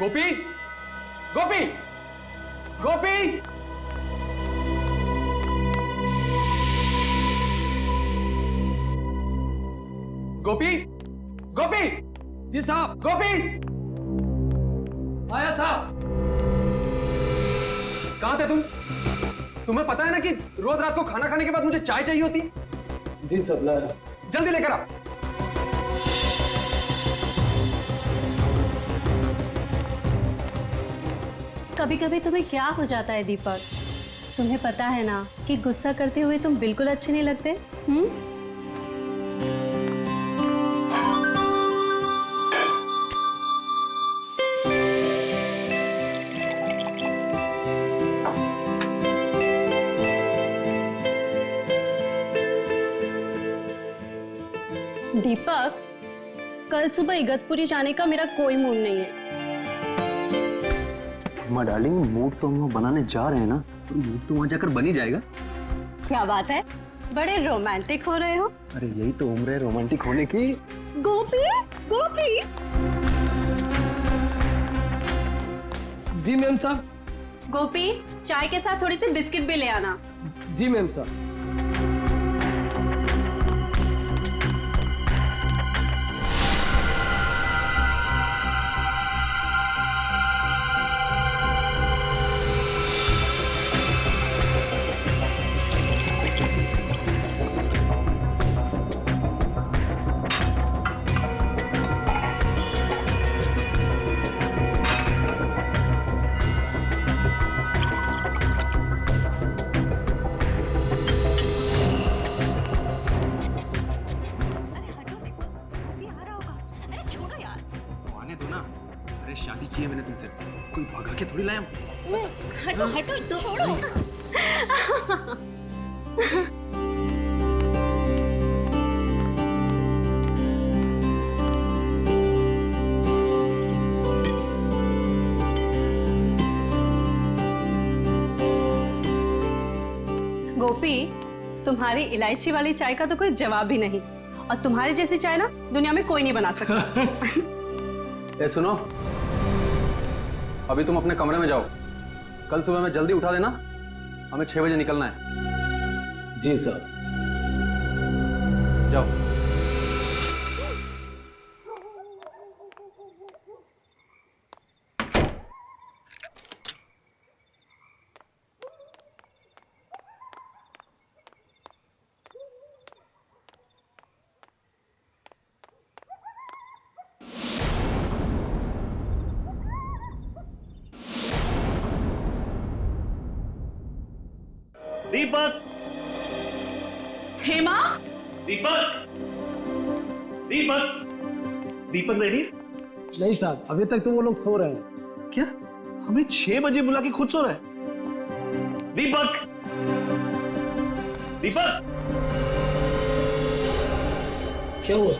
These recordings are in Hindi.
गोपी, गोपी, गोपी। गोपी, गोपी। जी साहब। गोपी, आया साहब। कहां थे तुम? तुम्हें पता है ना कि रोज रात को खाना खाने के बाद मुझे चाय चाहिए होती। जी सर, लाया। जल्दी लेकर आ। कभी कभी तुम्हें क्या हो जाता है दीपक? तुम्हें पता है ना कि गुस्सा करते हुए तुम बिल्कुल अच्छे नहीं लगते। दीपक, कल सुबह इगतपुरी जाने का मेरा कोई मूड नहीं है। माँ डार्लिंग, मूड तो हम बनाने जा रहे हैं ना, तो मूड तो वहाँ जाकर बन ही जाएगा। क्या बात है, बड़े रोमांटिक हो रहे हो। अरे यही तो उम्र है रोमांटिक होने की। गोपी, गोपी। जी मैम साहब। गोपी, चाय के साथ थोड़ी सी बिस्किट भी ले आना। जी मैम साहब। शादी की है मैंने तुमसे, कोई भगा के थोड़ी लाया हूं। हटो हटो, छोड़ो। गोपी, तुम्हारी इलायची वाली चाय का तो कोई जवाब ही नहीं, और तुम्हारी जैसी चाय ना दुनिया में कोई नहीं बना सकता। ए सुनो, अभी तुम अपने कमरे में जाओ। कल सुबह में जल्दी उठा देना, हमें 6 बजे निकलना है। जी सर। जाओ। दीपक! हेमा? दीपक! दीपक! दीपक रेडी? नहीं साहब, अभी तक तो वो लोग सो रहे हैं। क्या? हमें 6 बजे बुला के खुद सो रहा है? दीपक! दीपक! क्या हुआ?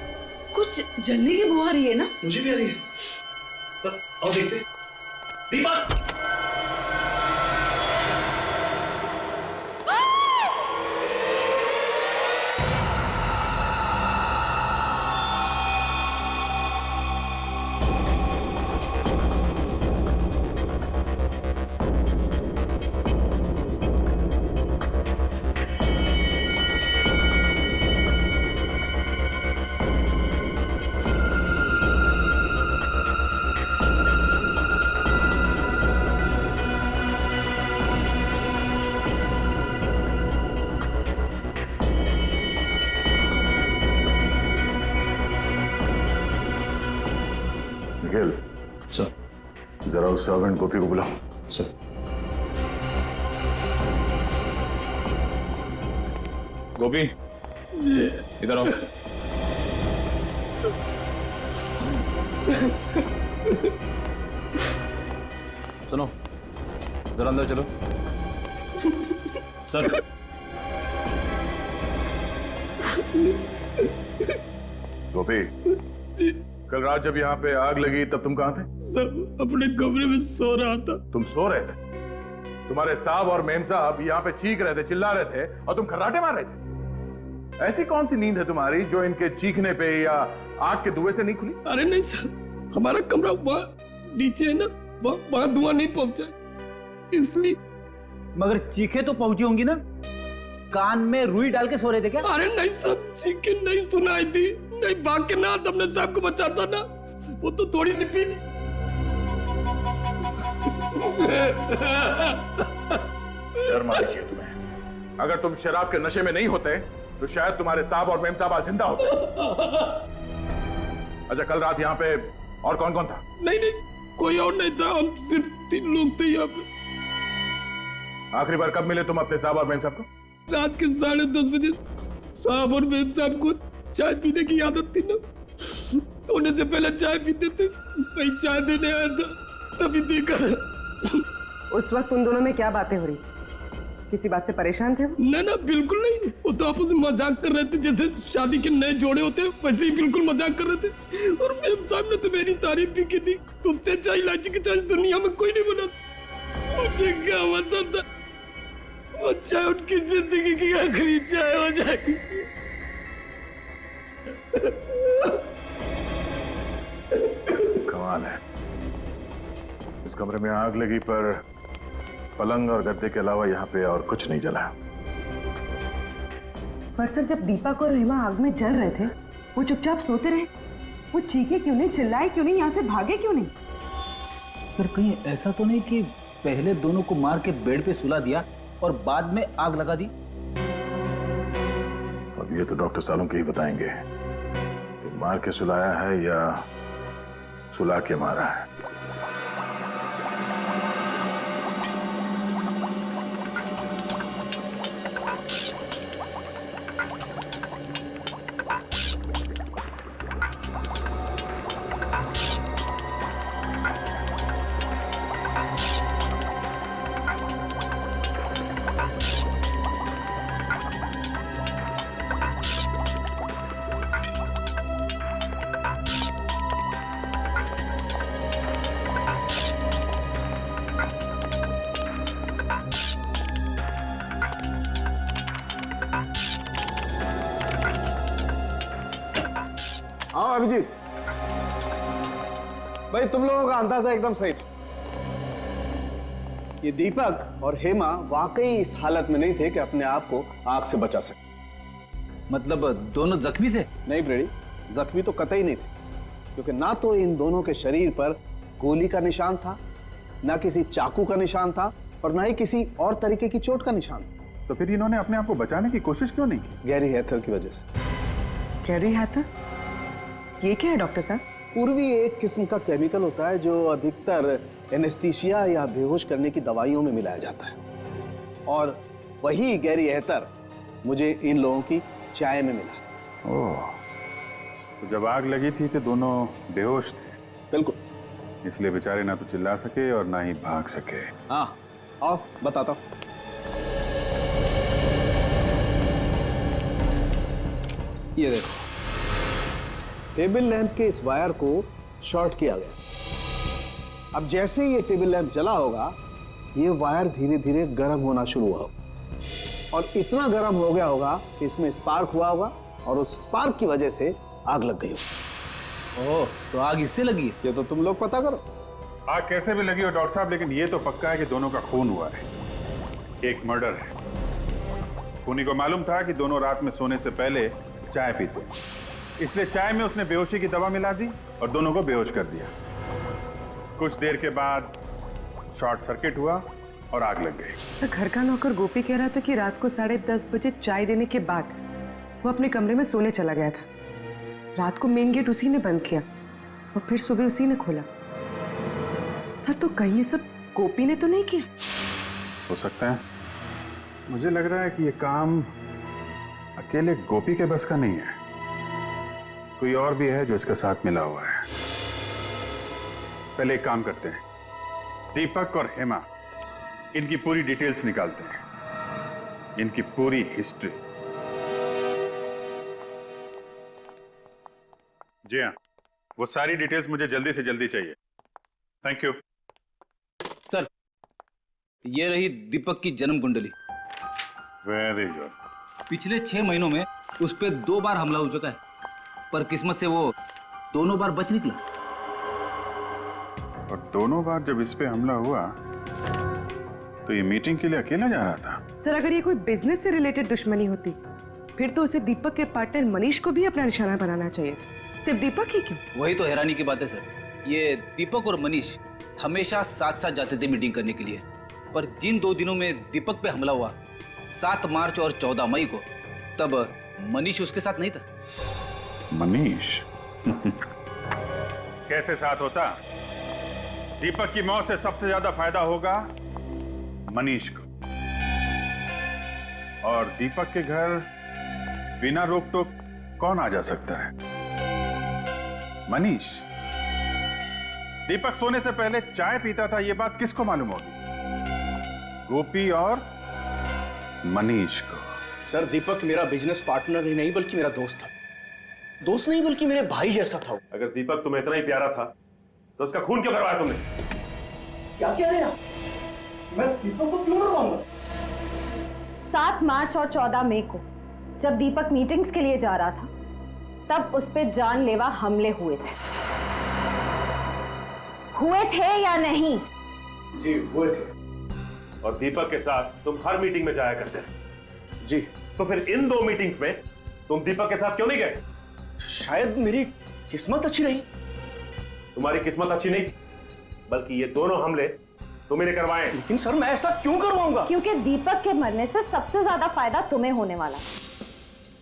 कुछ जलने की बू आ रही है ना? मुझे भी आ रही है। तब आओ देखते। दीपक! निखिल सर। जरा उस सर्वेंट गोपी को बुलाओ। सर। गोपी, इधर आओ। सुनो, जरा अंदर चलो। सर। गोपी, कल रात जब यहाँ पे आग लगी तब तुम कहाँ थे? सर, अपने कमरे में सो रहा था। तुम सो रहे थे? तुम्हारे साहब और मेम साहब यहाँ पे चीख रहे थे, चिल्ला रहे थे और तुम खर्राटे मार रहे थे। ऐसी कौन सी नींद है तुम्हारी जो इनके चीखने पे या आग के धुएं से नहीं खुली? अरे नहीं सर, हमारा कमरा नीचे है ना, वहां धुआं नहीं पहुंचा, इसलिए। मगर चीखे तो पहुंची होंगी ना? कान में रुई डाल के सो रहे थे क्या? अरे नहीं साहब, चीखे नहीं सुनाई थी, नहीं भाग के ना तुमने साहब को बचाता ना, वो तो थोड़ी सी पी। शर्म आनी चाहिए तुम्हें। अगर तुम शराब के नशे में नहीं होते तो शायद तुम्हारे साहब और मेम साहब आज जिंदा होते। अच्छा, कल रात यहाँ पे और कौन कौन था? नहीं नहीं, कोई और नहीं था, हम सिर्फ 3 लोग थे यहाँ पे। आखिरी बार कब मिले तुम अपने साहब और मेम साहब को? रात के 10:30 बजे साहब और मेम साहब को चाय पीने की आदत थी ना, सोने से पहले चाय पीते थे। मैं चाय देने आया था, तभी देखा। उस वक्त उन दोनों में क्या बातें हो रही? किसी बात से परेशान थे? ना ना, बिल्कुल नहीं। वो तो आपस में मजाक कर रहे थे, जैसे शादी के नए जोड़े होते हैं, वैसे ही बिल्कुल मजाक कर रहे थे। और मेम साहब ने तो मेरी तारीफ भी की थी, तुझसे चाय इलायची की चाय दुनिया में कोई नहीं बना। मुझे क्या पता था वो चाय उनकी जिंदगी की आखिरी चाय हो जाएगी। कमाल है, इस कमरे में आग लगी पर पलंग और गद्दे के अलावा यहाँ पे और कुछ नहीं जला। पर सर, जब दीपक और हेमा आग में जल रहे थे, वो चुपचाप सोते रहे। वो चीखे क्यों नहीं, चिल्लाए क्यों नहीं, यहाँ से भागे क्यों नहीं? फिर कहीं ऐसा तो नहीं कि पहले दोनों को मार के बेड पे सुला दिया और बाद में आग लगा दी? अब ये तो डॉक्टर सालुंके ही बताएंगे कि मार के सुलाया है या सुला के मारा है। हाँ अभिजीत भाई, तुम लोगों का अंदाजा एकदम सही था। ये दीपक और हेमा वाकई इस हालत में नहीं थे कि अपने आप को आग से बचा सके। मतलब दोनों जख्मी थे? नहीं ब्रेडी, जख्मी तो कतई नहीं थे, क्योंकि ना तो इन दोनों के शरीर पर गोली का निशान था, ना किसी चाकू का निशान था, और ना ही किसी और तरीके की चोट का निशान था। तो फिर इन्होंने अपने आप को बचाने की कोशिश क्यों नहीं की? गैरी हैथर की वजह से। गैरी हैथर? ये क्या है डॉक्टर साहब? पूर्वी एक किस्म का केमिकल होता है जो अधिकतर एनेस्थीसिया या बेहोश करने की दवाइयों में मिलाया जाता है, और वही गैरी हैथर मुझे इन लोगों की चाय में मिला। ओह, तो जब आग लगी थी तो दोनों बेहोश थे? बिल्कुल, इसलिए बेचारे ना तो चिल्ला सके और ना ही भाग सके। हाँ, आओ बताता हूं। ये देखो, टेबल लैंप के इस वायर को शॉर्ट किया गया। अब जैसे ये टेबल लैंप जला होगा, ये वायर धीरे धीरे गर्म होना शुरू हुआ होगा, और इतना गर्म हो गया होगा कि इसमें स्पार्क हुआ होगा, और उस स्पार्क की वजह से आग लग गई होगी। ओह, तो आग इससे लगी है? ये तो तुम लोग पता करो। आग कैसे भी लगी हो डॉक्टर साहब, लेकिन ये तो पक्का है कि दोनों का खून हुआ है। एक मर्डर है। खूनी को मालूम था कि दोनों रात में सोने से पहले चाय पीते, इसलिए चाय में उसने बेहोशी की दवा मिला दी और दोनों को बेहोश कर दिया। कुछ देर के बाद शॉर्ट सर्किट हुआ और आग लग गई। सर, घर का नौकर गोपी कह रहा था कि रात को 10:30 बजे चाय देने के बाद वो अपने कमरे में सोने चला गया था। रात को मेन गेट उसी ने बंद किया और फिर सुबह उसी ने खोला। सर, तो कहीं ये सब गोपी ने तो नहीं किया? हो सकता है। मुझे लग रहा है कि ये काम अकेले गोपी के बस का नहीं है, कोई और भी है जो इसके साथ मिला हुआ है। पहले एक काम करते हैं, दीपक और हेमा, इनकी पूरी डिटेल्स निकालते हैं, इनकी पूरी हिस्ट्री। जी हाँ, वो सारी डिटेल्स मुझे जल्दी से जल्दी चाहिए। Thank you sir. ये रही दीपक की जन्म कुंडली। Very good. पिछले 6 महीनों में उस पर 2 बार हमला हो चुका है, पर किस्मत से वो दोनों बार बच निकला। और दोनों बार जब इस पे हमला हुआ तो ये मीटिंग के लिए अकेला जा रहा था। सर अगर ये कोई बिजनेस से रिलेटेड दुश्मनी होती फिर तो उसे दीपक के पार्टनर मनीष को भी अपना निशाना बनाना चाहिए था। सिर्फ दीपक ही क्यों? वही तो हैरानी की बात है सर, ये दीपक और मनीष हमेशा साथ साथ जाते थे मीटिंग करने के लिए, पर जिन 2 दिनों में दीपक पे हमला हुआ 7 मार्च और 14 मई को, तब मनीष उसके साथ नहीं था। मनीष कैसे साथ होता? दीपक की मौत से सबसे ज्यादा फायदा होगा मनीष को, और दीपक के घर बिना रोक टोक कौन आ जा सकता है? मनीष। दीपक सोने से पहले चाय पीता था, यह बात किसको मालूम होगी? गोपी और मनीष को। सर दीपक मेरा बिजनेस पार्टनर ही नहीं बल्कि मेरा दोस्त था। दोस्त नहीं बल्कि मेरे भाई जैसा था। अगर दीपक तुम्हें इतना ही प्यारा था तो उसका खून क्यों करवाया तुमने? क्या कह रहे हैं आप? मैं दीपक को क्यों मरवाऊंगा? 7 मार्च और 14 मई को जब दीपक मीटिंग्स के लिए जा रहा था तब उस पे जानलेवा हमले हुए थे या नहीं? जी हुए थे। और दीपक के साथ तुम हर मीटिंग में जाया करते थे। जी। तो फिर इन 2 मीटिंग्स में तुम दीपक के साथ क्यों नहीं गए? शायद मेरी किस्मत अच्छी रही। तुम्हारी किस्मत अच्छी नहीं थी, बल्कि ये दोनों हमले तुम्ही ने करवाए। लेकिन सर मैं ऐसा क्यों करवाऊंगा? क्योंकि दीपक के मरने से सबसे ज्यादा फायदा तुम्हें होने वाला है।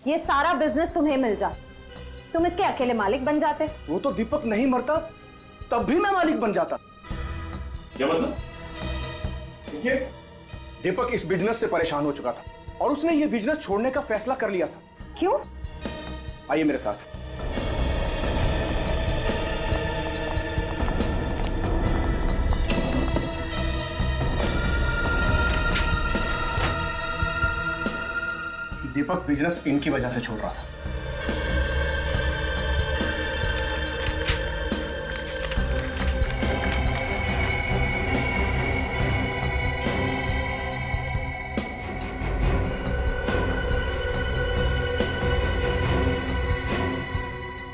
ये सारा बिजनेस तुम्हें मिल जाता, तुम इसके अकेले मालिक बन जाते। वो तो दीपक नहीं मरता तब भी मैं मालिक बन जाता। क्या मतलब? देखिए दीपक इस बिजनेस से परेशान हो चुका था और उसने ये बिजनेस छोड़ने का फैसला कर लिया था। क्यों? आइए मेरे साथ। दीपक बिजनेस इनकी वजह से छोड़ रहा था।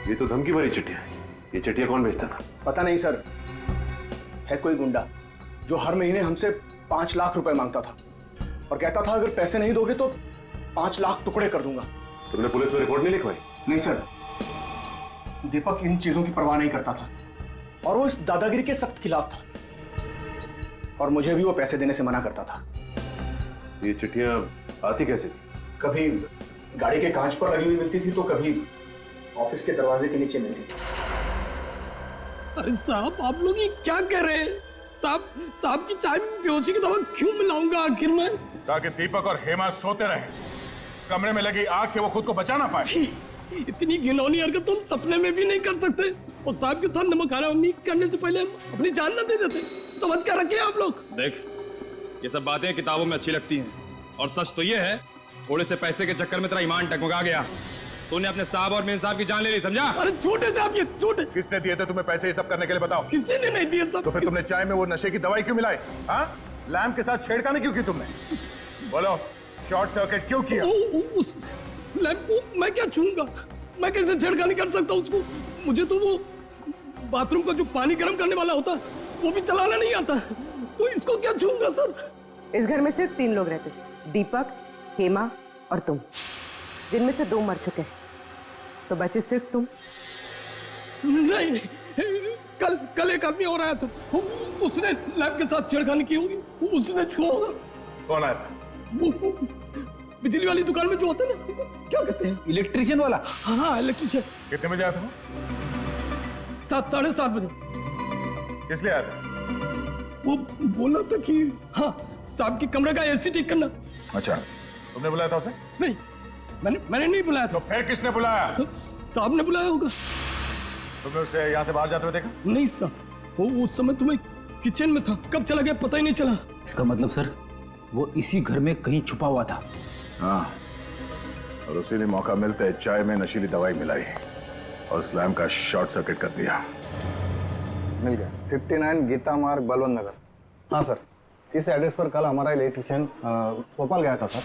ये तो धमकी भरी चिट्ठियां है। ये चिट्ठियां कौन भेजता था? पता नहीं सर, है कोई गुंडा जो हर महीने हमसे 5 लाख रुपए मांगता था और कहता था अगर पैसे नहीं दोगे तो 5 लाख टुकड़े कर दूंगा। तुमने पुलिस में रिपोर्ट नहीं लिखवाई? नहीं सर, दीपक इन चीजों की परवाह नहीं करता था और वो इस दादागिरी के सख्त खिलाफ था और मुझे भी वो पैसे देने से मना करता था। ये चिट्ठियां आती कैसे थी? कभी गाड़ी के कांच पर लगी हुई मिलती थी तो कभी ऑफिस के दरवाजे के नीचे मिलती थी। अरे साहब आप लोग ये क्या कह रहे हैं? साहब की चाय में बेहोशी की दवा क्यों मिलाऊंगा आखिर में? ताकि दीपक और हेमा सोते रहे, कमरे में लगी आग से वो खुद को बचा ना पाए। इतनी घिनौनी हरकत तुम सपने में भी नहीं कर सकते। और साहब के साथ नमक खाना उम्मीद करने से पहले हम अपनी जान न दे देते। समझ क्या रखे आप लोग? देख, ये सब बातें किताबों में अच्छी लगती हैं, और सच तो ये है थोड़े से पैसे के चक्कर में तेरा ईमान टकमका गया। तूने अपने साहब और मेन साहब की जान ले ली, समझा? अरे झूठे साहब, ये झूठे। किसने दिए थे तुम्हें पैसे ये सब करने के लिए, बताओ? किसी ने नहीं दिए सब। तो फिर तुमने चाय में वो नशे की दवाई क्यों मिलाई? हाँ, लैम्प के साथ छेड़खानी क्यों की तुमने? बोलो, शॉर्ट सर्किट क्यों किया? उस लैम्प को मैं क्या छूऊंगा? मैं कैसे छेड़खानी कर सकता हूँ उसको? मुझे तो वो बाथरूम का जो पानी गर्म करने वाला होता वो भी चलाना नहीं आता, तो इसको क्या छूऊंगा सर? इस घर में सिर्फ 3 लोग रहते, दीपक, हेमा और तुम, जिनमें से 2 मर चुके हैं, तो बचे सिर्फ तुम। नहीं, कल एक आदमी और आया था, उसने लैब के साथ छेड़खानी की होगी, उसने छुआ होगा। कौन आया था? वो बिजली वाली दुकान में जो होता है ना, क्या कहते हैं? इलेक्ट्रिशियन वाला? हाँ, इलेक्ट्रिशियन। कितने बजे आया था? 7, 7:30 बजे। किस लिए आया था? वो बोला था कि हाँ, साहब के कमरे का एसी ठीक करना। अच्छा, तुमने बुलाया था उसे? नहीं, मैंने नहीं बुलाया तो था। फिर किसने बुलाया? साहब ने बुलाया होगा। तुमने उसे यहाँ से बाहर जाते हुए देखा? नहीं साहब, वो उस समय तुम्हें किचन में था, कब चला गया पता ही नहीं चला। इसका मतलब सर वो इसी घर में कहीं छुपा हुआ था। हाँ, और उसी ने मौका मिलते चाय में नशीली दवाई मिलाई और स्लैम का शॉर्ट सर्किट कर दिया। मिल गया। 59 गीता मार्ग, बलवंत नगर। हाँ सर, इस एड्रेस पर कल हमारा इलेक्ट्रिशियन भोपाल गया था सर।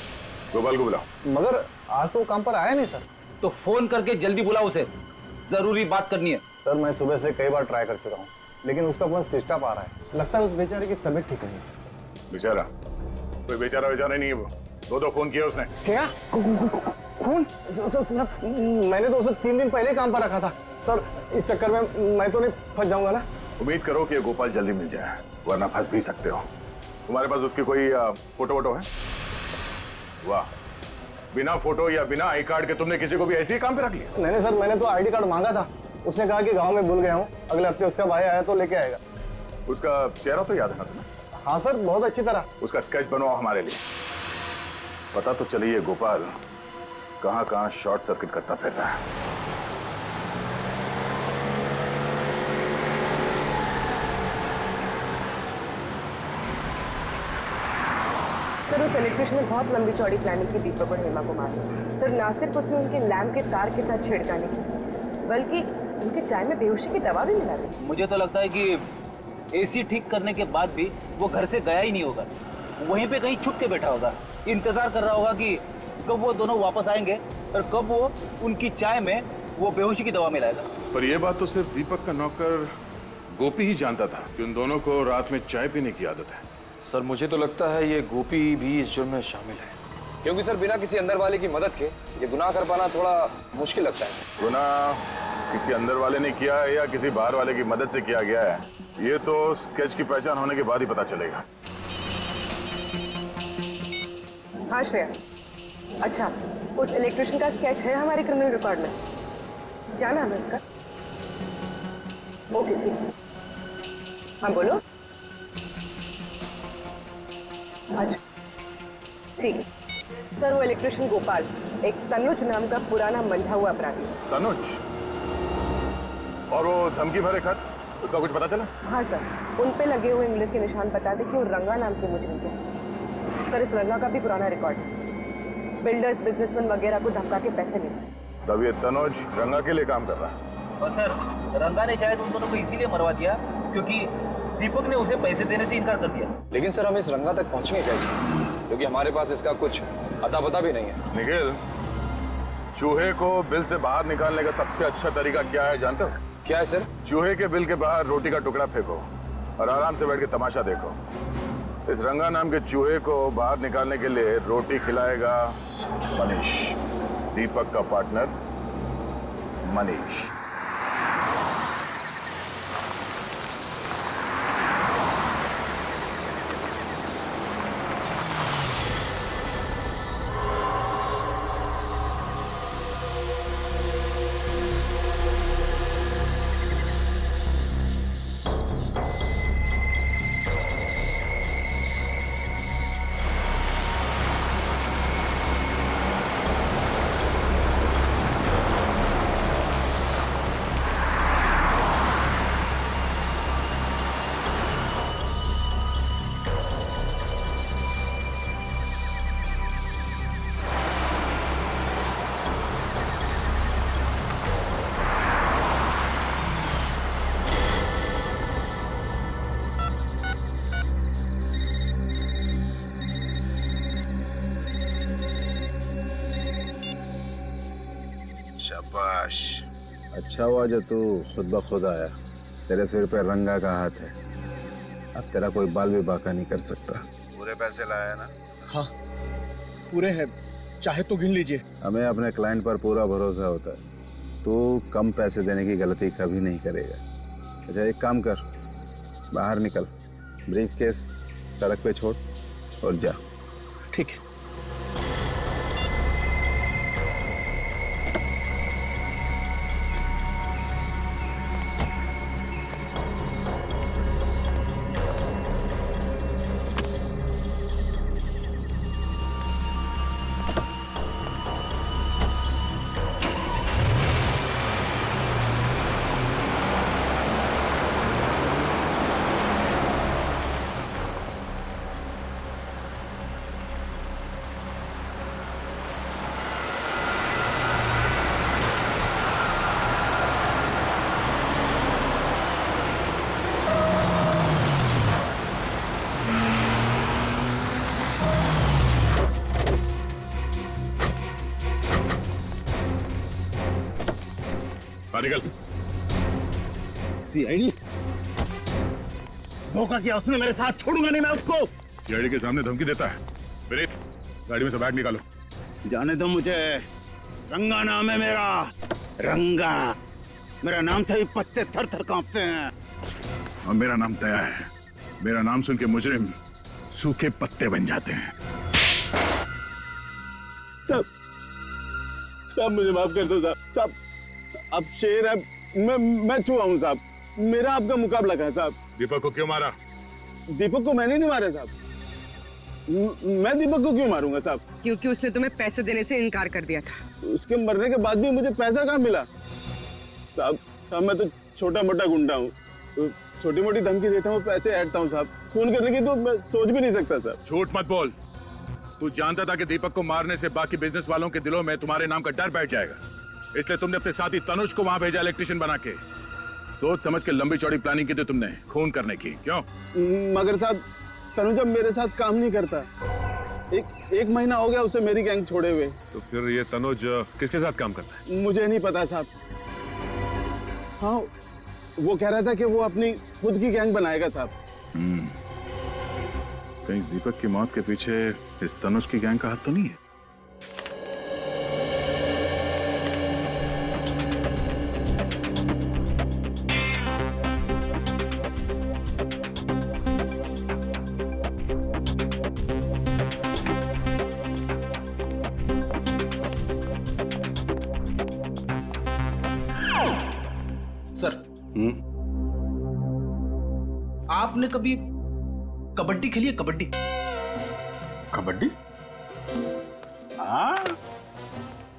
गोपाल को बुलाओ। मगर आज तो वो काम पर आया नहीं सर। तो फोन करके जल्दी बुलाओ उसे, जरूरी बात करनी है। सर मैं सुबह से कई बार ट्राई कर चुका हूँ, लेकिन उसका फोन स्विच ऑफ आ रहा है। लगता है उस बेचारे की तबीयत ठीक नहीं है। बेचारा? कोई बेचारा नहीं है वो। दो फोन किया उसने। क्या? खून? सर, मैंने तो उसे 3 दिन पहले काम पर रखा था सर। इस चक्कर में मैं तो नहीं फंस जाऊंगा ना? उम्मीद करो कि ये गोपाल जल्दी मिल जाए, वरना फंस भी सकते हो। तुम्हारे पास उसकी कोई फोटो वोटो है? वाह, बिना फोटो या बिना आई कार्ड के तुमने किसी को भी ऐसे ही काम पे रख लिया? नहीं सर, मैंने तो आईडी कार्ड मांगा था। उसने कहा कि गांव में भूल गया हूँ, अगले हफ्ते उसका भाई आया तो लेके आएगा। उसका चेहरा तो याद है ना तुम्हें? हाँ सर, बहुत अच्छी तरह। उसका स्केच बनवाओ हमारे लिए। पता तो चलिए गोपाल कहाँ कहाँ शॉर्ट सर्किट करता फिर रहा है। सर उस इलेक्ट्रिशियन ने बहुत लंबी चौड़ी प्लानिंग की दीपक और हेमा को मारने। सर ना सिर्फ उसने उनके लैम्प के तार के साथ छेड़खानी की, बल्कि उनके चाय में बेहोशी की दवा भी मिला दी। मुझे तो लगता है कि एसी ठीक करने के बाद भी वो घर से गया ही नहीं होगा, वहीं पे कहीं छुप के बैठा होगा, इंतजार कर रहा होगा कि कब वो दोनों वापस आएंगे और कब वो उनकी चाय में वो बेहोशी की दवा मिलाएगा। पर यह बात तो सिर्फ दीपक का नौकर गोपी ही जानता था कि उन दोनों को रात में चाय पीने की आदत है। सर मुझे तो लगता है ये गोपी भी इस जुर्म में शामिल है, क्योंकि सर बिना किसी अंदर वाले की मदद के ये गुनाह कर पाना थोड़ा मुश्किल लगता है सर। गुनाह किसी अंदर वाले ने किया है या किसी बाहर वाले की मदद से किया गया है, ये तो स्केच की पहचान होने के बाद ही पता चलेगा। हाँ श्रेया, अच्छा उस इलेक्ट्रिशियन का स्केच है हमारे क्रिमिनल रिकॉर्ड में? क्या नाम है उसका? ओके ठीक। हाँ बोलो। अच्छा ठीक है सर, वो इलेक्ट्रिशियन गोपाल एक तनुज नाम का पुराना मंझा हुआ अपराधी। तनुज? और वो धमकी भरे खत, उसका कुछ पता चला? हाँ सर, उन पे लगे हुए इंग्लिश के निशान बताते कि वो रंगा नाम के मुजरिम थे। सर इस रंगा का भी पुराना रिकॉर्ड है, बिल्डर्स बिजनेसमैन वगैरह को धमका के पैसे लेते। तब ये तनुज रंगा के लिए काम कर रहा है। और सर रंगा ने शायद उन दोनों को इसीलिए मरवा दिया क्योंकि दीपक ने उसे पैसे देने से इनकार कर दिया। लेकिन सर हम इस रंगा तक पहुंचेंगे कैसे, क्योंकि हमारे पास इसका कुछ अता पता भी नहीं है। निखिल, चूहे को बिल से बाहर निकालने का सबसे अच्छा तरीका क्या है जानते हो? क्या है सर? चूहे के बिल के बाहर रोटी का टुकड़ा फेंको और आराम से बैठ के तमाशा देखो। इस रंगा नाम के चूहे को बाहर निकालने के लिए रोटी खिलाएगा मनीष, दीपक का पार्टनर मनीष। शाबाश, अच्छा हुआ जो तू खुद ब खुद आया। तेरे सिर पे रंगा का हाथ है, अब तेरा कोई बाल भी बाका नहीं कर सकता। पूरे पैसे लाया ना? हाँ पूरे हैं, चाहे तो गिन लीजिए। हमें अपने क्लाइंट पर पूरा भरोसा होता है, तू कम पैसे देने की गलती कभी नहीं करेगा। अच्छा एक काम कर, बाहर निकल, ब्रीफ केस सड़क पे छोड़ और जा। ठीक है। निकल। सीआईडी धोखा किया उसने मेरे साथ, छोड़ूंगा नहीं मैं उसको। सीआईडी के सामने धमकी देता है। मेरे गाड़ी में से बैग निकालो। जाने दो मुझे, रंगा नाम है मेरा, रंगा। मेरा नाम से ही पत्ते थर थर कांपते हैं। और मेरा नाम दया है। मेरा नाम सुन के मुजरिम सूखे पत्ते बन जाते हैं। साहब मुझे माफ कर दो साहब। साहब अब शेर है, मैं चूहा हूँ साहब। मेरा आपका मुकाबला है साहब। दीपक को क्यों मारा? दीपक को मैंने नहीं मारा साहब। मैं दीपक को क्यों मारूंगा साहब? क्योंकि उसने तुम्हें पैसे देने से इनकार कर दिया था। उसके मरने के बाद भी मुझे पैसा कहाँ मिला? साहब मैं तो छोटा मोटा गुंडा हूँ, तो छोटी मोटी धमकी देता हूँ, पैसे ऐंठता हूँ साहब। खून करने की तो मैं सोच भी नहीं सकता साहब। झूठ मत बोल। तू जानता था कि दीपक को मारने से बाकी बिजनेस वालों के दिलों में तुम्हारे नाम का डर बैठ जाएगा, इसलिए तुमने अपने साथी तनुज को वहां भेजा इलेक्ट्रिशियन बना के। सोच समझ के लंबी चौड़ी प्लानिंग की थी तुमने खून करने की। क्यों? मगर साहब तनुज अब मेरे साथ काम नहीं करता। एक महीना हो गया उसे मेरी गैंग छोड़े हुए। तो फिर ये तनुज किसके साथ काम करता है? मुझे नहीं पता साहब। हाँ वो कह रहा था कि वो अपनी खुद की गैंग बनाएगा साहब। कहीं इस दीपक की मौत के पीछे इस तनुज की गैंग का हाथ तो नहीं है? सर, आपने कभी कबड्डी खेली है? कबड्डी? कबड्डी? हाँ,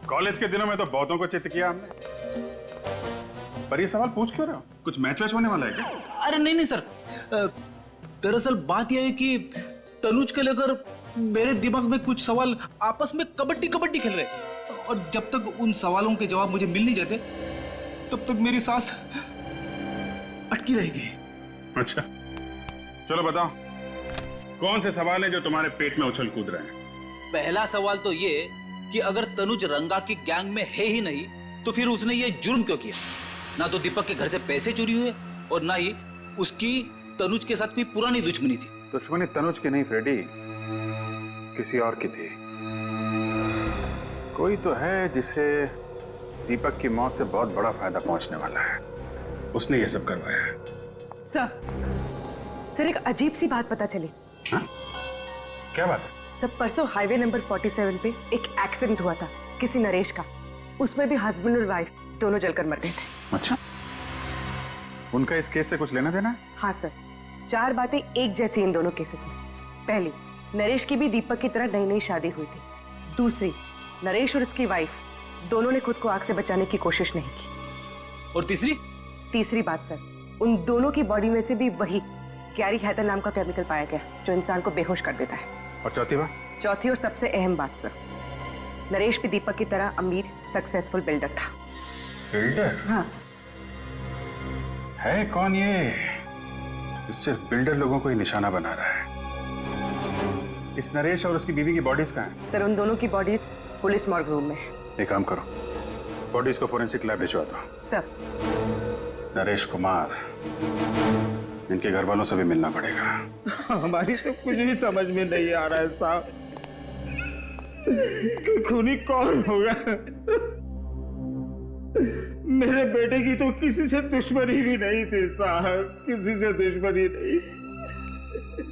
कॉलेज के दिनों में तो बहुतों को चित किया हमने। पर ये सवाल पूछ क्यों रहे हो? कुछ मैच वैच होने वाला है क्या? अरे नहीं सर, दरअसल बात यह है कि तनुज के लेकर मेरे दिमाग में कुछ सवाल आपस में कबड्डी कबड्डी खेल रहे, और जब तक उन सवालों के जवाब मुझे मिल नहीं जाते तब तक मेरी सांस अटकी रहेगी। अच्छा चलो बताओ, कौन से सवाल है जो तुम्हारे पेट में उछल कूद रहे हैं? पहला सवाल तो ये कि अगर तनुज रंगा की गैंग में है ही नहीं तो फिर उसने ये जुर्म क्यों किया? ना तो दीपक के घर से पैसे चोरी हुए और ना ही उसकी तनुज के साथ कोई पुरानी दुश्मनी थी। दुश्मनी तनुज की नहीं फ्रेडी, किसी और की थी। कोई तो है जिसे दीपक की मौत से बहुत बड़ा फायदा पहुंचने वाला है, उसने ये सब करवाया है। सर एक अजीब सी बात पता चली। हाँ? क्या बात है? सब परसों हाईवे नंबर 47 पे एक एक्सीडेंट हुआ था किसी नरेश का। उसमें भी हस्बैंड और वाइफ दोनों जलकर मर गए थे। अच्छा, उनका इस केस से कुछ लेना देना है? हाँ सर, 4 बातें एक जैसी इन दोनों केसेस में। पहली, नरेश की भी दीपक की तरह नई नई शादी हुई थी। दूसरी, नरेश और उसकी वाइफ दोनों ने खुद को आग से बचाने की कोशिश नहीं की। और तीसरी बात सर, उन दोनों की बॉडी में से भी वही कैरी हैथर नाम का केमिकल पाया गया जो इंसान को बेहोश कर देता है। और चौथी बात? चौथी और सबसे अहम बात सर, नरेश भी दीपक की तरह अमीर सक्सेसफुल बिल्डर था। बिल्डर? हाँ। है कौन ये सिर्फ बिल्डर लोगों को ही निशाना बना रहा है? इस नरेश और उसकी बीवी की बॉडीज कहाँ हैं? सर उन दोनों की बॉडीज पुलिस मॉर्ग रूम में है। एक काम करो, बॉडीज को फोरेंसिक लैब भिजवा दो। सर नरेश कुमार, इनके घर वालों से भी मिलना पड़ेगा। हमारी तो कुछ भी समझ में नहीं आ रहा है साहब कि खूनी कौन होगा। मेरे बेटे की तो किसी से दुश्मनी भी नहीं थी साहब, किसी से दुश्मनी नहीं।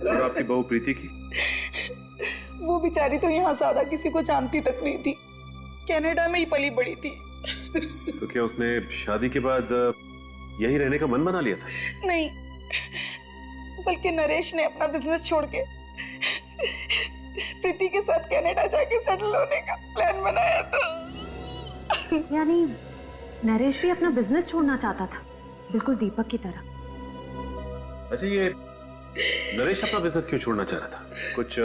और आपकी बहू प्रीति की? वो बेचारी तो यहाँ ज्यादा किसी को जानती तक नहीं थी, कनाडा में ही पली बड़ी थी। तो क्या उसने शादी के बाद यही रहने का मन बना लिया था? नहीं, बल्कि नरेश ने अपना बिजनेस छोड़ के प्रीति के साथ कनाडा जाके सेटल होने का प्लान बनाया था। यानी नरेश भी अपना बिजनेस छोड़ना चाहता था, बिल्कुल दीपक की तरह। अच्छा, ये नरेश अपना बिजनेस क्यों छोड़ना चाह रहा था? कुछ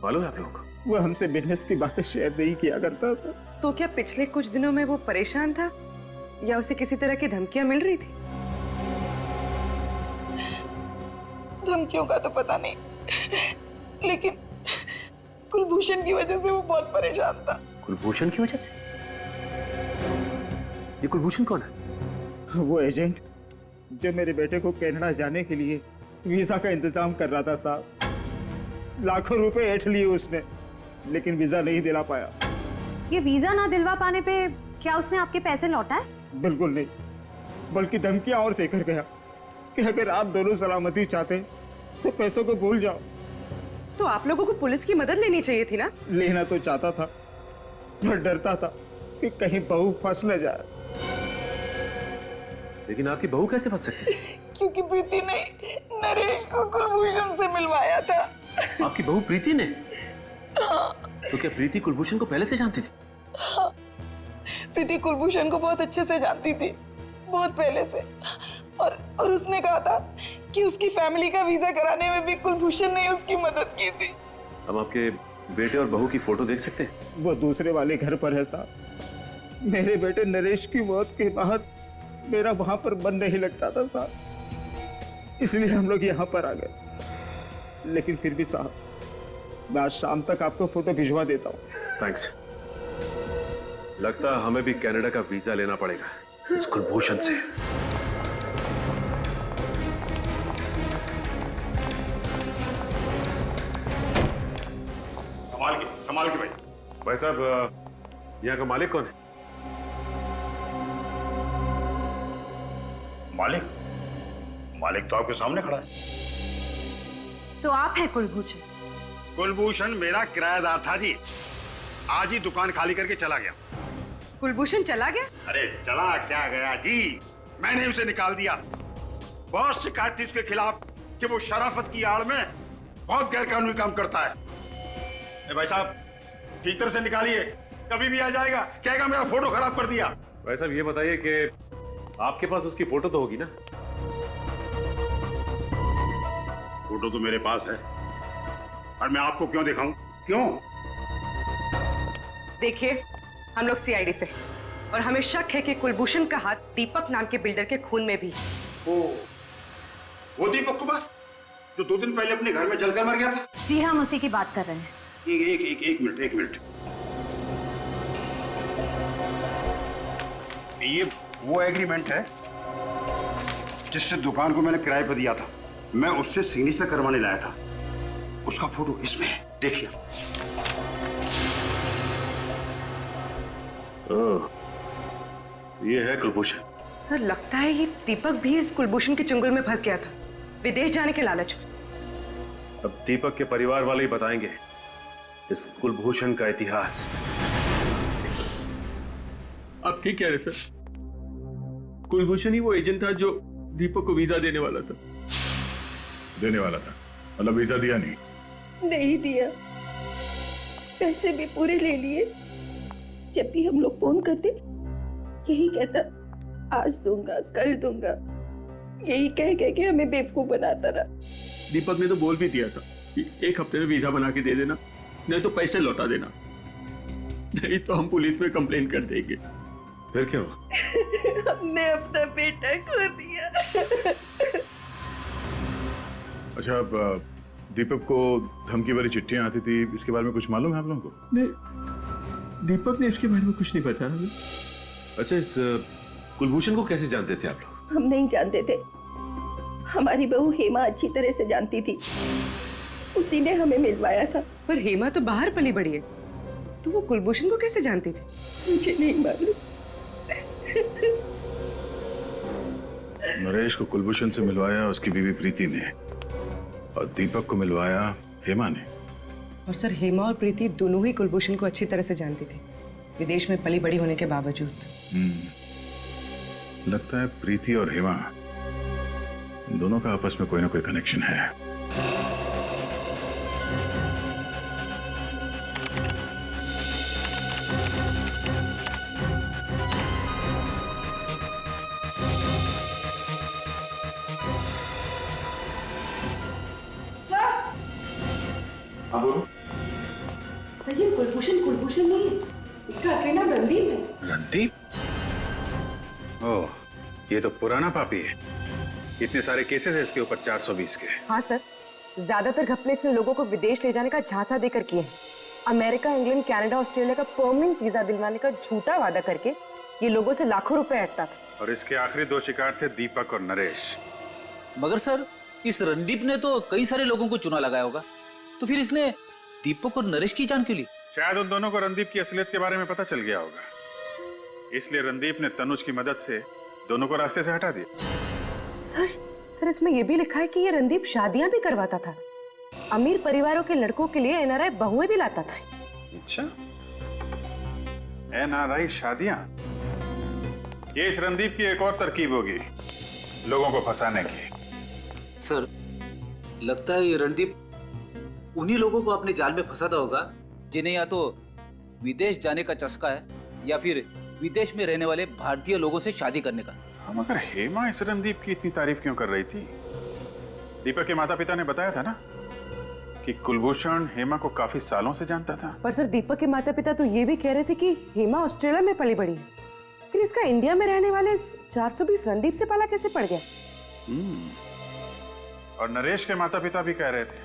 मालूम है आप लोगों को? वो हमसे बिजनेस की बातें शेयर नहीं किया करता था। तो क्या पिछले कुछ दिनों में वो परेशान था या उसे किसी तरह की धमकियां मिल रही थी? धमकियों का तो पता नहीं, लेकिन कुलभूषण की वजह से वो बहुत परेशान था। कुलभूषण की वजह से? ये कुलभूषण कौन है? वो एजेंट जो मेरे बेटे को कनाडा जाने के लिए वीजा का इंतजाम कर रहा था साहब। लाखों रुपए ऐंठ लिए उसने, लेकिन वीजा नहीं दिला पाया। ये वीजा ना दिलवा पाने पे क्या उसने आपके पैसे लौटाए? बिल्कुल नहीं, बल्कि धमकियां और देकर गया कि अगर आप दोनों सलामती चाहते तो पैसों को भूल जाओ। तो आप लोगों को पुलिस की मदद लेनी चाहिए थी ना? लेना तो चाहता था, पर डरता था कि कहीं बहू फंस न जाए। लेकिन आपकी बहू कैसे फंस सकती है? क्योंकि प्रीति ने नरेश को कुलभूषण से मिलवाया था। आपकी बहू प्रीति ने? हाँ। तो क्या प्रीति कुलभूषण को पहले से जानती थी? हाँ। प्रीति कुलभूषण को बहुत अच्छे से जानती थी, बहुत पहले से। और उसने कहा था कि उसकी फैमिली का वीजा कराने में भी कुलभूषण ने उसकी मदद की थी। हम आपके बेटे और बहू की फोटो देख सकते हैं? वो दूसरे वाले घर पर है साहब। मेरे बेटे नरेश की मौत के बाद मेरा वहां पर मन नहीं लगता था साहब, इसलिए हम लोग यहाँ पर आ गए। लेकिन फिर भी साहब, मैं आज शाम तक आपको फोटो भिजवा देता हूँ। थैंक्स। लगता है हमें भी कनाडा का वीजा लेना पड़ेगा इस कुलभूषण से। संभाल के भाई। भाई साहब, यहाँ का मालिक कौन है? मालिक तो आपके सामने खड़ा है। तो आप हैं कुलभूषण? कुलभूषण मेरा किराएदार था जी, आज ही दुकान खाली करके चला गया। कुलभूषण चला गया? अरे चला क्या गया जी, मैंने उसे निकाल दिया। बहुत शिकायत थी उसके खिलाफ कि वो शराफत की आड़ में बहुत गैरकानूनी काम करता है। भाई साहब, ठीक तरह से निकालिए, कभी भी आ जाएगा, कहेगा मेरा फोटो खराब कर दिया। भाई साहब, ये बताइए कि आपके पास उसकी फोटो तो होगी ना? फोटो तो मेरे पास है, और मैं आपको क्यों दिखाऊं? क्यों? देखिए, हम लोग सीआईडी से, और हमें शक है कि कुलभूषण का हाथ दीपक नाम के बिल्डर के खून में भी। वो दीपक कुमार जो 2 दिन पहले अपने घर में जलकर मर गया था? जी हाँ, हम उसी की बात कर रहे हैं। एक मिनट। ये वो एग्रीमेंट है जिससे दुकान को मैंने किराए पर दिया था। मैं उससे सिग्नेचर करवाने लाया था, उसका फोटो इसमें है, देखिए। ये है कुलभूषण। सर, लगता है ये दीपक भी इस कुलभूषण के चंगुल में फंस गया था, विदेश जाने के लालच में। अब दीपक के परिवार वाले ही बताएंगे इस कुलभूषण का इतिहास। आप ठीक कह रहे सर, कुलभूषण ही वो एजेंट था जो दीपक को वीजा देने वाला था। मतलब वीजा दिया नहीं? नहीं दिया, पैसे भी पूरे ले लिए। जब भी हम लोग फोन करते यही कहता, आज दूंगा, कल दूंगा, यही कह के हमें बेवकूफ बनाता रहा। दीपक ने तो बोल भी दिया था कि 1 हफ्ते में वीजा बना के दे देना, नहीं तो पैसे लौटा देना, नहीं तो हम पुलिस में कंप्लेन कर देंगे। फिर क्यों? हमने अपना बेटा खो दिया। अच्छा, अब दीपक को धमकी भरी चिट्ठियां आती थी, इसके बारे में कुछ मालूम है आप लोगों को? नहीं, दीपक ने इसके बारे में कुछ नहीं बताया हमें। अच्छा, इस कुलभूषण को कैसे जानते थे आप लोग? हम नहीं जानते थे, हमारी बहू हेमा अच्छी तरह से जानती थी, उसी ने हमें मिलवाया था। पर हेमा तो बाहर पली बड़ी है, तो वो कुलभूषण को कैसे जानती थी? मुझे नहीं मालूम। नरेश को कुलभूषण से मिलवाया उसकी बीवी प्रीति ने, और दीपक को मिलवाया हेमा ने। और सर, हेमा और प्रीति दोनों ही कुलभूषण को अच्छी तरह से जानती थी, विदेश में पली बड़ी होने के बावजूद। लगता है प्रीति और हेमा दोनों का आपस में कोई ना कोई कनेक्शन है। हाँ बोलो। सर, ये कुलभूषण नहीं है, इसका असली नाम रणदीप है। रणदीप? ओह, ये तो पुराना पापी है। इतने सारे केसेस है इसके ऊपर, 420 के। हाँ सर, ज्यादातर घपले इसने लोगों को विदेश ले जाने का झांसा देकर किए हैं। अमेरिका, इंग्लैंड, कनाडा, ऑस्ट्रेलिया का परमानेंट वीजा दिलवाने का झूठा वादा करके ये लोगों से लाखों रुपए ऐंठता था। और इसके आखिरी 2 शिकार थे दीपक और नरेश। मगर सर, इस रणदीप ने तो कई सारे लोगों को चुना लगाया होगा, तो फिर इसने दीपक और नरेश की जान क्यों ली? शायद उन दोनों को रणदीप की असलियत के बारे में पता चल गया होगा, इसलिए रणदीप ने तनुज की मदद से दोनों को रास्ते से हटा दिया। सर इसमें यह भी लिखा है कि ये रणदीप शादियां भी करवाता था, अमीर परिवारों के लड़कों के लिए एनआरआई बहुएं भी लाता था। अच्छा, एनआरआई शादियां, ये इस रणदीप की एक और तरकीब होगी लोगों को फंसाने की। सर, लगता है ये रणदीप उन्हीं लोगों को अपने जाल में फंसाता होगा जिन्हें या तो विदेश जाने का चस्का है या फिर विदेश में रहने वाले भारतीय लोगों से शादी करने का। हम मगर हेमा इस रणदीप की इतनी तारीफ क्यों कर रही थी? दीपक के माता पिता ने बताया था ना कि कुलभूषण हेमा को काफी सालों से जानता था। पर सर दीपक के माता पिता तो ये भी कह रहे थे कि हेमा ऑस्ट्रेलिया में पली बड़ी है, फिर इसका इंडिया में रहने वाले 420 रणदीप से पाला कैसे पड़ गया? और नरेश के माता पिता भी कह रहे थे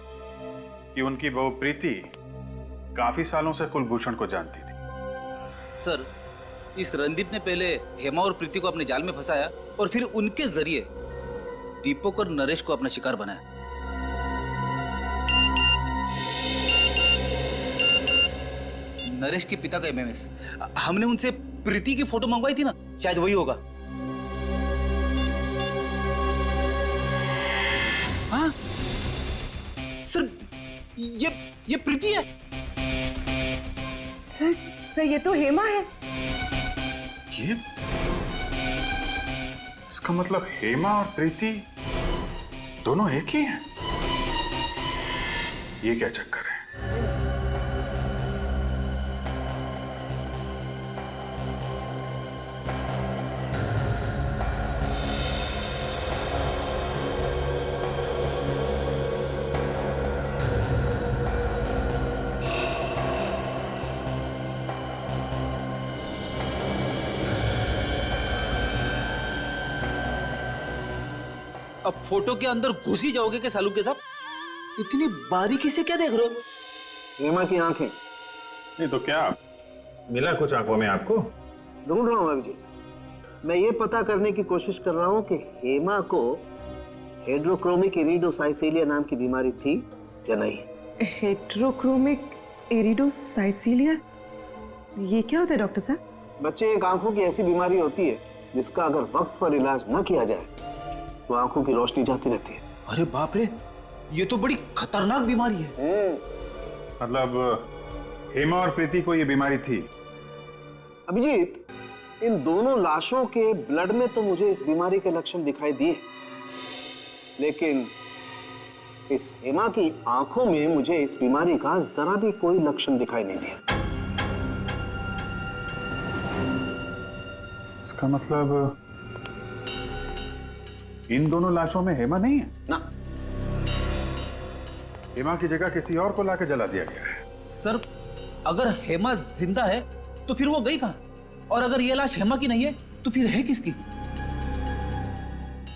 कि उनकी बहू प्रीति काफी सालों से कुलभूषण को जानती थी। सर, इस रणदीप ने पहले हेमा और प्रीति को अपने जाल में फंसाया और फिर उनके जरिए दीपक और नरेश को अपना शिकार बनाया। नरेश के पिता का एमएमएस, हमने उनसे प्रीति की फोटो मंगवाई थी ना, शायद वही होगा। हाँ सर, ये प्रीति है। सर ये तो हेमा है। ये इसका मतलब हेमा और प्रीति दोनों एक ही हैं। ये क्या चक्कर है? अब फोटो के अंदर घुस ही जाओगे क्या सालू के साथ? इतनी बारीकी से क्या देख रहे हो? हेमा की आंखें। नहीं तो क्या मिला कुछ आंखों में आपको? ढूंढ रहा हूं अभी जी। मैं ये पता करने की कोशिश कर रहा हूं कि हेमा को हेड्रोक्रोमिक इरिडोसाइसिलिया नाम की बीमारी थी या नहीं। हेड्रोक्रोमिक इरिडोसाइसिलिया, ये क्या होता है डॉक्टर साहब? बच्चे, एक आंखों की ऐसी बीमारी होती है जिसका अगर वक्त पर इलाज न किया जाए तो आंखों की रोशनी जाती रहती है। अरे बाप रे, ये तो बड़ी खतरनाक बीमारी है। मतलब हेमा और प्रीति को ये बीमारी थी? अभिजीत, इन दोनों लाशों के ब्लड में तो मुझे इस बीमारी के लक्षण दिखाई दिए, लेकिन इस हेमा की आंखों में मुझे इस बीमारी का जरा भी कोई लक्षण दिखाई नहीं दिया। इसका मतलब इन दोनों लाशों में हेमा नहीं है ना। हेमा की जगह किसी और को लाके जला दिया गया है। सर, अगर हेमा जिंदा है तो फिर वो गई कहां? और अगर ये लाश हेमा की नहीं है तो फिर है किसकी?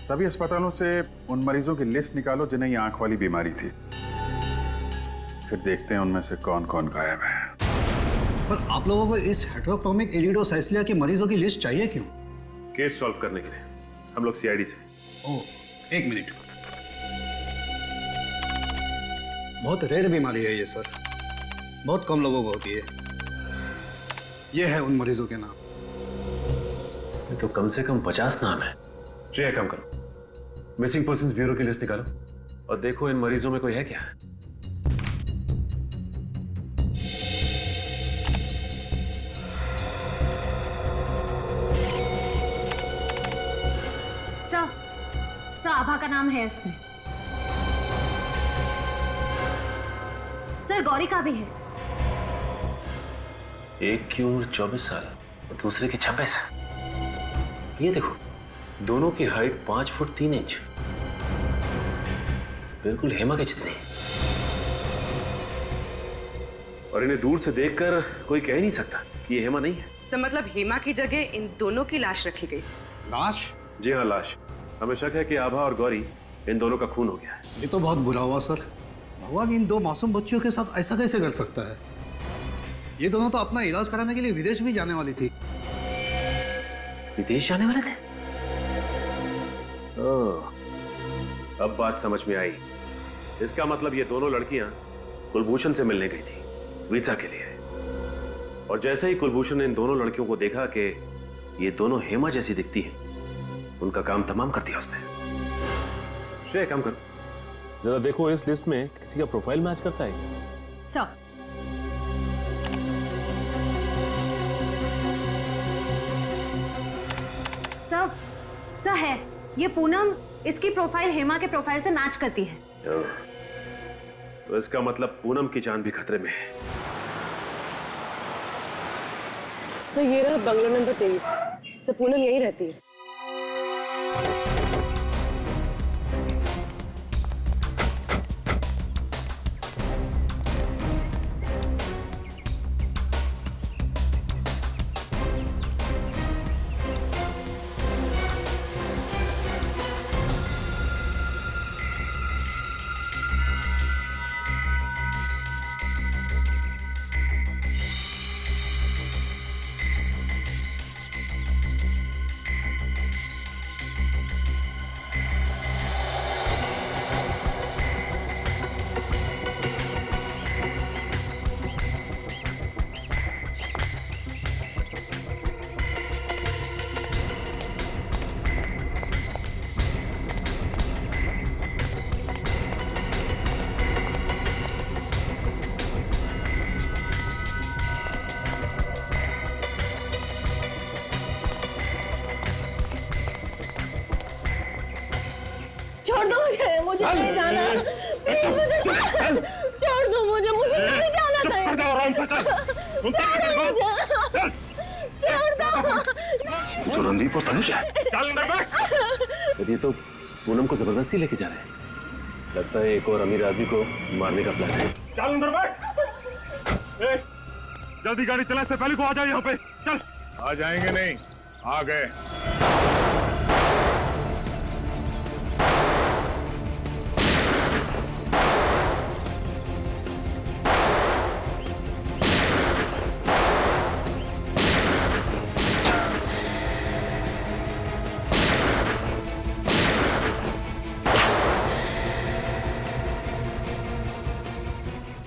सभी अस्पतालों से उन मरीजों की लिस्ट निकालो जिन्हें ये आंख वाली बीमारी थी, फिर देखते हैं उनमें से कौन कौन गायब है। पर आप लोगों को इस हेड्रोक्रोमिक इरिडोसाइसिलिया के मरीजों की लिस्ट चाहिए क्यों? केस सॉल्व करने के लिए। हम लोग सीआईडी से। ओह, एक मिनट। बहुत रेयर बीमारी है ये सर, बहुत कम लोगों को होती है। ये है उन मरीजों के नाम। ये तो कम से कम 50 नाम है। श्रेया, काम करो, मिसिंग पर्संस ब्यूरो की लिस्ट निकालो और देखो इन मरीजों में कोई है क्या। सर, आभा का नाम है इसमें। सर, गौरी का भी है। एक की उम्र 24 साल और दूसरे की 26। ये देखो, दोनों की हाइट 5 फुट 3 इंच, बिल्कुल हेमा के जितनी। और इन्हें दूर से देखकर कोई कह ही नहीं सकता कि ये हेमा नहीं है। सर मतलब हेमा की जगह इन दोनों की लाश रखी गई। लाश? जी हाँ, लाश। हमें शक है कि आभा और गौरी, इन दोनों का खून हो गया है। ये तो बहुत बुरा हुआ सर। भगवान इन दो मासूम बच्चियों के साथ ऐसा कैसे कर सकता है? ये दोनों तो अपना इलाज कराने के लिए विदेश भी जाने वाली थी। विदेश जाने वाले थे? अब बात समझ में आई। इसका मतलब ये दोनों लड़कियां कुलभूषण से मिलने गई थी वीजा के लिए, और जैसे ही कुलभूषण ने इन दोनों लड़कियों को देखा कि ये दोनों हेमा जैसी दिखती हैं, उनका काम तमाम कर दिया उसने। श्रेय, काम कर, जरा देखो इस लिस्ट में किसी का प्रोफाइल मैच करता है। सर, सर है, ये पूनम, इसकी प्रोफाइल हेमा के प्रोफाइल से मैच करती है। तो इसका मतलब पूनम की जान भी खतरे में है। सर ये रहा बंगला नंबर 23। सर पूनम यहीं रहती है। छोड़ दो मुझे नहीं जाना, प्लीज मुझे छोड़ दो, मुझे नहीं जाना कहीं। छोड़ दो। तो रणदीप और तनुज है। ये तो पूनम को जबरदस्ती लेके जा रहे हैं। लगता है एक और अमीर आदमी को मारने का प्लान है। चल अंदर बैठ। जल्दी गाड़ी चला, इससे पहले को आ जाओ यहाँ पे। चल। आ जाएंगे नहीं, आ गए।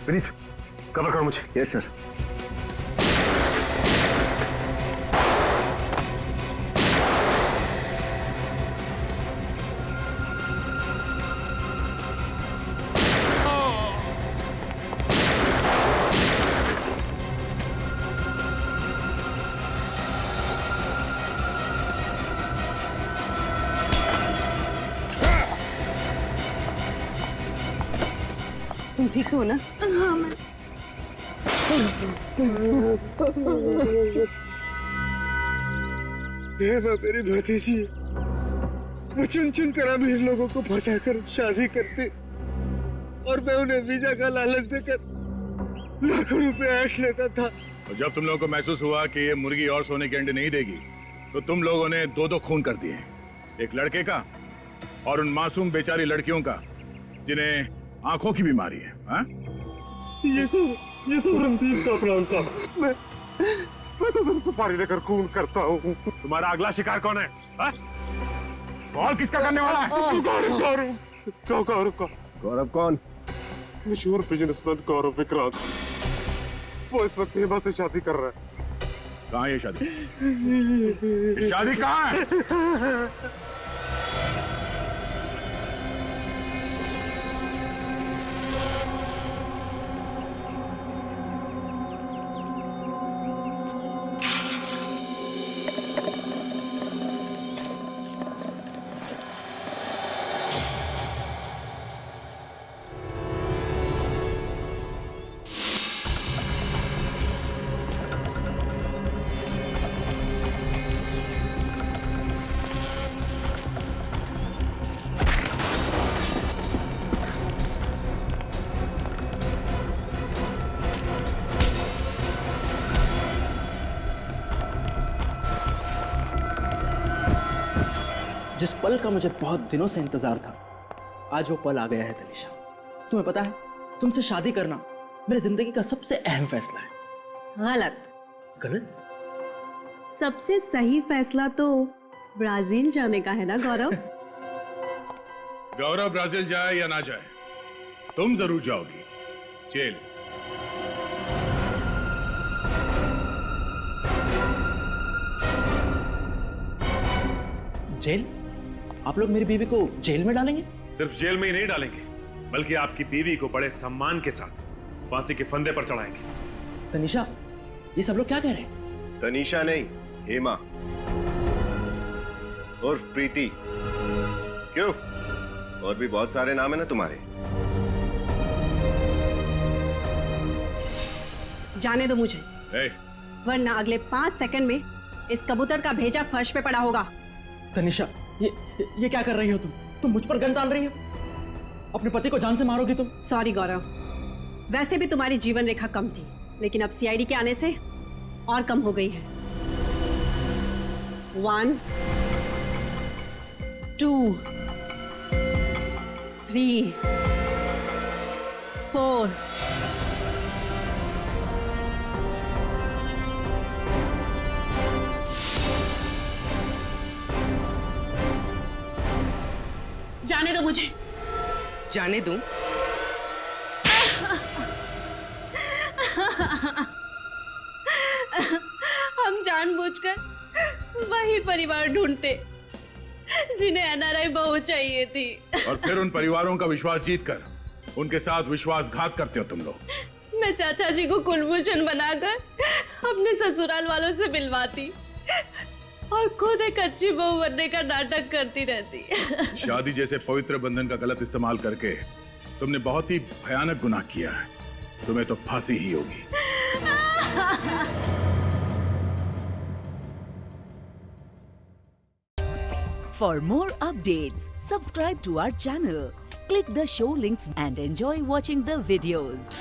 विनीत, कवर करो मुझे। Yes sir. तुम ठीक हो ना? हाँ मैं। मेरी भतीजी, वो चुन चुन कर अमीर लोगों को फंसा कर शादी करते और मैं उन्हें वीजा का लालच देकर लाखों रुपए ऐंठ लेता था। और जब तुम लोगों को महसूस हुआ कि ये मुर्गी और सोने के अंडे नहीं देगी, तो तुम लोगों ने दो दो खून कर दिए, एक लड़के का और उन मासूम बेचारी लड़कियों का जिन्हें आंखों की बीमारी है। हाँ? ये सब रणदीप का प्लान था। मैं तो सिर्फ सुपारी लेकर खून करता हूँ। तुम्हारा अगला शिकार कौन है? हाँ? और किसका करने वाला है? गौरव। गौरव कौन? मशहूर बिजनेसमैन गौरव विक्रांत। वो इस वक्त हेमा से शादी कर रहा है। कहाँ है ये शादी? ये शादी कहाँ है? जिस पल का मुझे बहुत दिनों से इंतजार था, आज वो पल आ गया है तनिषा। तुम्हें पता है, तुमसे शादी करना मेरी जिंदगी का सबसे अहम फैसला है। गलत। गलत? सबसे सही फैसला तो ब्राजील जाने का है ना गौरव? गौरव ब्राजील जाए या ना जाए, तुम जरूर जाओगी जेल। जेल? आप लोग मेरी बीवी को जेल में डालेंगे? सिर्फ जेल में ही नहीं डालेंगे, बल्कि आपकी बीवी को बड़े सम्मान के साथ फांसी के फंदे पर चढ़ाएंगे। तनिषा, ये सब लोग क्या कह रहे हैं? तनिषा नहीं, हेमा और प्रीति। क्यों, और भी बहुत सारे नाम है ना तुम्हारे। जाने दो मुझे, वरना अगले 5 सेकंड में इस कबूतर का भेजा फर्श पे पड़ा होगा। तनिषा, ये क्या कर रही हो तुम? तुम मुझ पर गन तान रही हो? अपने पति को जान से मारोगी तुम? सॉरी गौरव, वैसे भी तुम्हारी जीवन रेखा कम थी, लेकिन अब सीआईडी के आने से और कम हो गई है। 1 2 3 4 जाने दो मुझे। जाने दूं? हम जानबूझकर वही परिवार ढूंढते जिन्हें एनआरआई बहू चाहिए थी, और फिर उन परिवारों का विश्वास जीतकर उनके साथ विश्वासघात करते हो तुम लोग। मैं चाचा जी को कुलभूषण बनाकर अपने ससुराल वालों से मिलवाती और खुद एक अच्छी बहू बनने का नाटक करती रहती। शादी जैसे पवित्र बंधन का गलत इस्तेमाल करके तुमने बहुत ही भयानक गुनाह किया है। तुम्हें तो फांसी ही होगी। For more updates, subscribe to our channel, click the show links and enjoy watching the videos.